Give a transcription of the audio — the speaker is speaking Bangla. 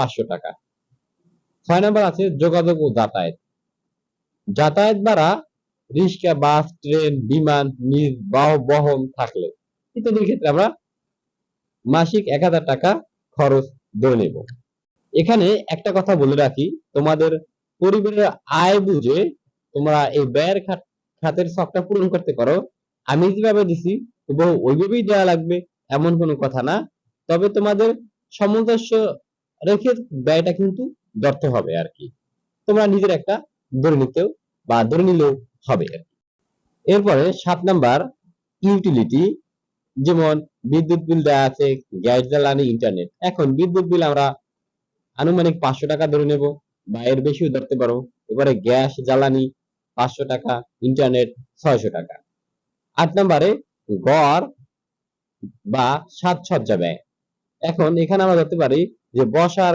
500 টাকা। 6 নাম্বার আছে যোগাযোগ ও যাতায়াত। যাতায়াত ভাড়া রিক্সা, বাস, ট্রেন, বিমান, নিজ বহন থাকলে ইত্যাদির ক্ষেত্রে আমরা মাসিক 1000 টাকা খরচ ধরে নেব। এখানে একটা কথা বলে রাখি, তোমাদের পরিবারের আয় বুঝে তোমরা এই ব্যয়ের খাতের ছকটা পূরণ করতে পারো। আমি যেভাবে দিছি ওইভাবেই দেওয়া লাগবে এমন কোনো কথা না, তবে তোমাদের সামঞ্জস্য রেখে ব্যয়টা কিন্তু ধরতে হবে আর কি। তোমরা নিজের একটা ধরে নিতেও বা ধরে নিলেও হবে আর কি। এরপরে 7 নাম্বার ইউটিলিটি, যেমন বিদ্যুৎ বিল দেওয়া আছে, গ্যাস জ্বালানি, ইন্টারনেট। এখন বিদ্যুৎ বিল আমরা আনুমানিক 500 টাকা ধরে নেব বা এর বেশিও ধরতে পারো। এবারে গ্যাস জ্বালানি 500 টাকা, ইন্টারনেট 600 টাকা। 8 নাম্বারে গড় বা সাজসজ্জা ব্যয়। এখন এখানে আমরা ধরতে পারি যে বসার